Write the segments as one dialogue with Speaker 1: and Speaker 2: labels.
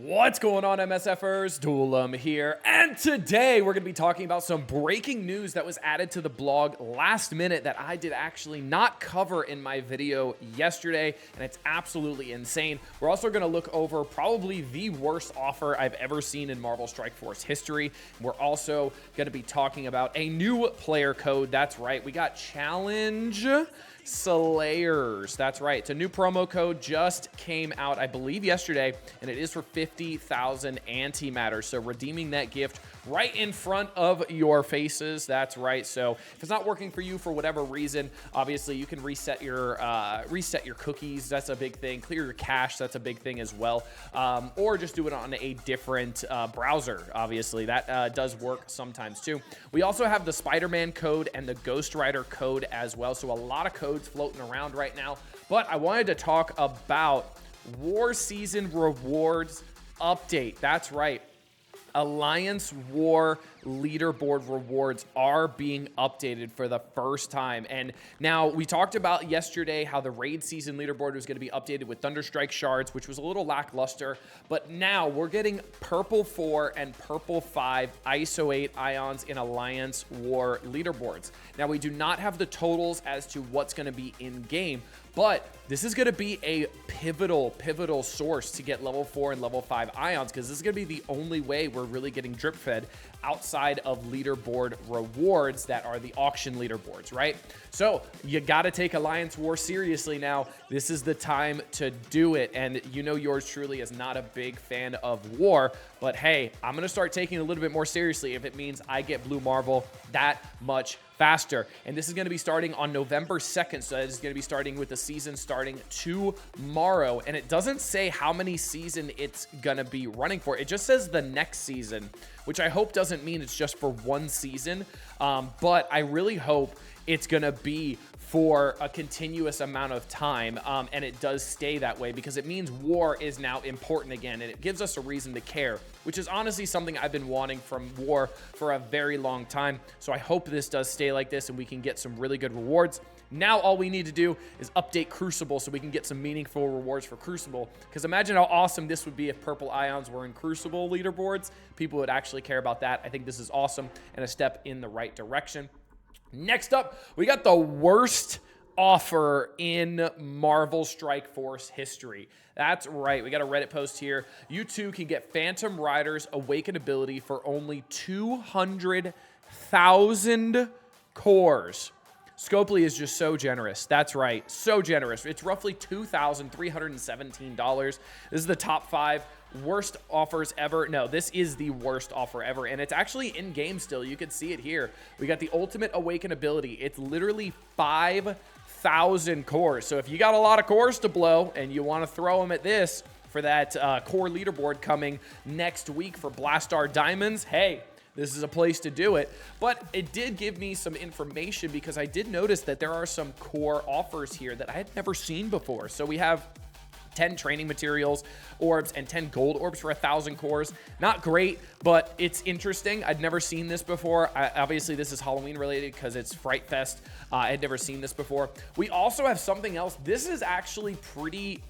Speaker 1: What's going on, MSFers? Duelam here, and today we're going to be talking about some breaking news that was added to the blog last minute that I did actually not cover in my video yesterday, and it's absolutely insane. We're also going to look over probably the worst offer I've ever seen in Marvel Strike Force history. We're also going to be talking about a new player code. That's right, we got Challenge Slayers. That's right. It's a new promo code, just came out, I believe, yesterday, and it is for 50,000 antimatter. So redeeming that gift right in front of your faces. That's right. So if it's not working for you for whatever reason, obviously you can reset your cookies. That's a big thing. Clear your cache. That's a big thing as well. Or just do it on a different browser. Obviously, that does work sometimes too. We also have the Spider-Man code and the Ghost Rider code as well. So a lot of codes floating around right now, but I wanted to talk about War Season Rewards update. That's right. Alliance War leaderboard rewards are being updated for the first time. And now we talked about yesterday how the raid season leaderboard was going to be updated with Thunderstrike shards, which was a little lackluster, but now we're getting purple 4 and purple 5 ISO 8 ions in Alliance War leaderboards. Now we do not have the totals as to what's going to be in game, but this is going to be a pivotal source to get level 4 and level 5 ions, because this is going to be the only way we're really getting drip fed outside of leaderboard rewards that are the auction leaderboards, right? So you got to take Alliance War seriously now. This is the time to do it. And you know, yours truly is not a big fan of War, but hey, I'm going to start taking it a little bit more seriously if it means I get Blue Marvel that much faster. And this is going to be starting on November 2nd. So that is going to be starting with the season starting tomorrow. And it doesn't say how many season it's going to be running for. It just says the next season, which I hope doesn't mean it's just for one season. But I really hope it's going to be for a continuous amount of time, and it does stay that way, because it means War is now important again, and it gives us a reason to care, which is honestly something I've been wanting from War for a very long time. So I hope this does stay like this and we can get some really good rewards. Now all we need to do is update Crucible so we can get some meaningful rewards for Crucible, because imagine how awesome this would be if purple ions were in Crucible leaderboards. People would actually care about that. I think this is awesome and a step in the right direction. Next up, we got the worst offer in Marvel Strike Force history. That's right. We got a Reddit post here. You too can get Phantom Rider's Awaken ability for only 200,000 cores. Scopely is just so generous. That's right. So generous. It's roughly $2,317. This is the top 5 worst offers ever. No, this is the worst offer ever, and it's actually in game still. You can see it here. We got the Ultimate Awaken ability. It's literally 5,000 cores. So if you got a lot of cores to blow and you want to throw them at this for that core leaderboard coming next week for Blastar Diamonds, hey, this is a place to do it. But it did give me some information, because I did notice that there are some core offers here that I had never seen before. So we have 10 training materials orbs and 10 gold orbs for 1,000 cores. Not great, but it's interesting. I'd never seen this before. Obviously, this is Halloween related because it's Fright Fest. I had never seen this before. We also have something else. This is actually pretty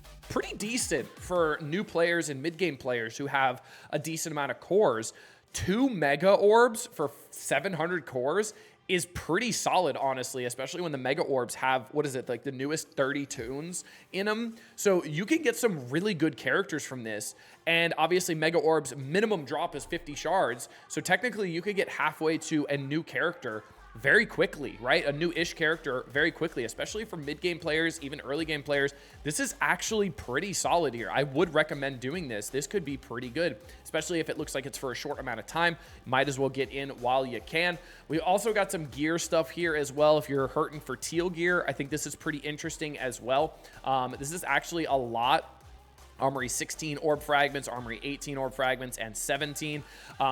Speaker 1: decent for new players and mid-game players who have a decent amount of cores. 2 mega orbs for 700 cores is pretty solid, honestly, especially when the mega orbs have, what is it, like the newest 30 tunes in them. So you can get some really good characters from this. And obviously mega orbs minimum drop is 50 shards. So technically you could get halfway to a new character very quickly, right? A new-ish character very quickly, especially for mid-game players, even early game players. This is actually pretty solid here. I would recommend doing this. This could be pretty good, especially if it looks like it's for a short amount of time. Might as well get in while you can. We also got some gear stuff here as well. If you're hurting for teal gear, I think this is pretty interesting as well. This is actually a lot. Armory 16 orb fragments, Armory 18 orb fragments, and 17.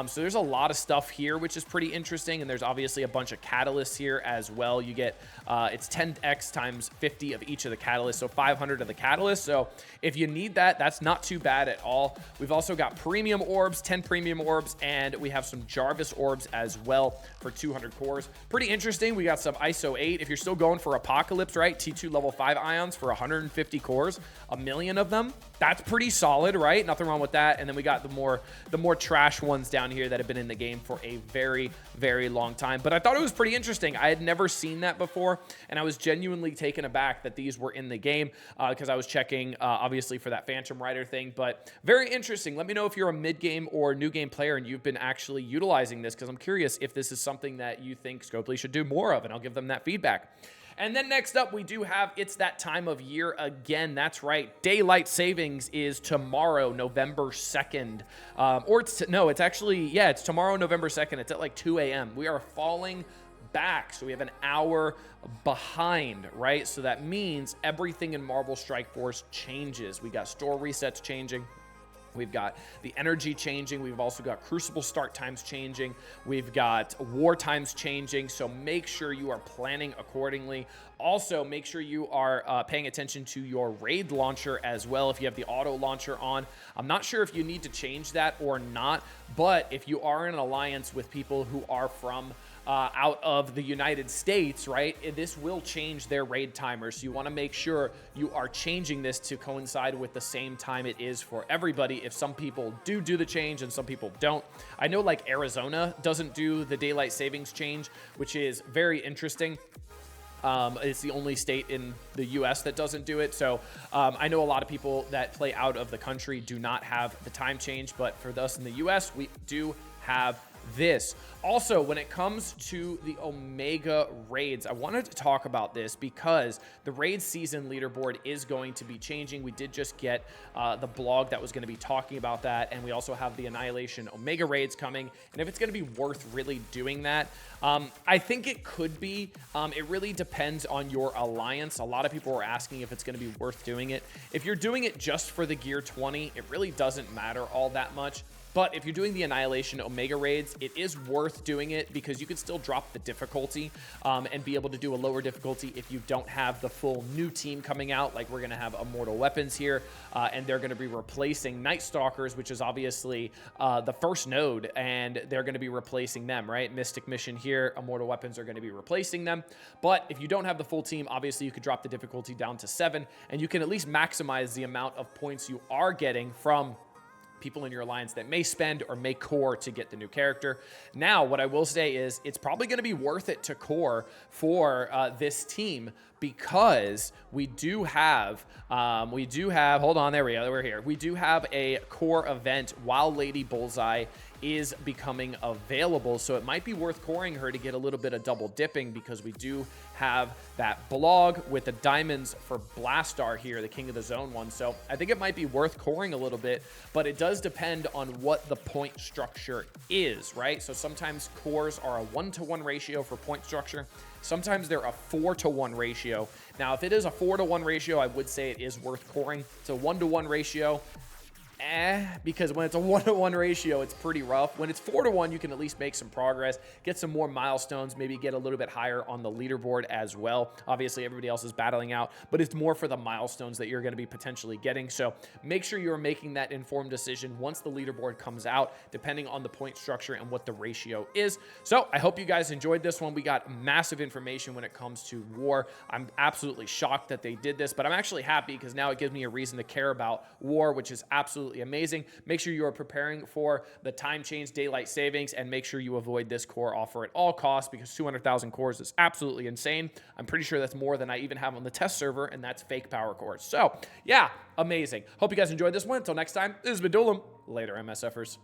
Speaker 1: So there's a lot of stuff here, which is pretty interesting. And there's obviously a bunch of catalysts here as well. You get, it's 10x times 50 of each of the catalysts, so 500 of the catalysts. So if you need that, that's not too bad at all. We've also got premium orbs, 10 premium orbs, and we have some Jarvis orbs as well for 200 cores. Pretty interesting. We got some ISO 8. If you're still going for Apocalypse, right? T2 level 5 ions for 150 cores, a million of them. That's pretty solid, right? Nothing wrong with that. And then we got the more trash ones down here that have been in the game for a very, very long time. But I thought it was pretty interesting. I had never seen that before, and I was genuinely taken aback that these were in the game because I was checking, obviously, for that Phantom Rider thing. But very interesting. Let me know if you're a mid-game or new game player and you've been actually utilizing this, because I'm curious if this is something that you think Scopely should do more of, and I'll give them that feedback. And then next up, we do have It's That Time of Year again. That's right. Daylight Savings is tomorrow, November 2nd. It's tomorrow, November 2nd. It's at like 2 a.m. We are falling back, so we have an hour behind, right? So that means everything in Marvel Strike Force changes. We got store resets changing. We've got the energy changing. We've also got Crucible start times changing. We've got war times changing. So make sure you are planning accordingly. Also, make sure you are paying attention to your raid launcher as well if you have the auto launcher on. I'm not sure if you need to change that or not, but if you are in an alliance with people who are from out of the United States, right, this will change their raid timers. So you want to make sure you are changing this to coincide with the same time it is for everybody. If some people do the change and some people don't. I know like Arizona doesn't do the daylight savings change, which is very interesting. It's the only state in the U.S. that doesn't do it. So I know a lot of people that play out of the country do not have the time change, but for us in the U.S., we do have this. Also, when it comes to the Omega raids, I wanted to talk about this because the raid season leaderboard is going to be changing. We did just get the blog that was going to be talking about that, and we also have the Annihilation Omega raids coming, and if it's going to be worth really doing that. I think it could be. It really depends on your alliance. A lot of people were asking if it's going to be worth doing it. If you're doing it just for the Gear 20, it really doesn't matter all that much. But if you're doing the Annihilation Omega raids, it is worth doing it because you can still drop the difficulty and be able to do a lower difficulty if you don't have the full new team coming out. Like we're going to have Immortal Weapons here, and they're going to be replacing Night Stalkers, which is obviously the first node, and they're going to be replacing them, right? Mystic Mission here, Immortal Weapons are going to be replacing them. But if you don't have the full team, obviously you could drop the difficulty down to 7, and you can at least maximize the amount of points you are getting from people in your alliance that may spend or may core to get the new character. Now, what I will say is it's probably going to be worth it to core for this team because we do have, hold on, there we go, we're here. We do have a core event while Lady Bullseye is becoming available, so it might be worth coring her to get a little bit of double dipping because we do have that blog with the diamonds for Blastar here, the King of the Zone one. So I think it might be worth coring a little bit, but it does depend on what the point structure is, right? So sometimes cores are a 1-to-1 ratio for point structure. Sometimes they're a 4-to-1 ratio. Now, if it is a 4-to-1 ratio, I would say it is worth coring. It's a 1-to-1 ratio. Because when it's a 1-to-1 ratio, it's pretty rough. When it's 4-to-1, you can at least make some progress, get some more milestones, maybe get a little bit higher on the leaderboard as well. Obviously, everybody else is battling out, but it's more for the milestones that you're going to be potentially getting. So make sure you're making that informed decision once the leaderboard comes out, depending on the point structure and what the ratio is. So I hope you guys enjoyed this one. We got massive information when it comes to war. I'm absolutely shocked that they did this, but I'm actually happy because now it gives me a reason to care about war, which is absolutely amazing. Make sure you are preparing for the time change daylight savings and make sure you avoid this core offer at all costs because 200,000 cores is absolutely insane. I'm pretty sure that's more than I even have on the test server, and that's fake power cores. So yeah, amazing. Hope you guys enjoyed this one. Until next time, this has been Duelim. Later, MSFers.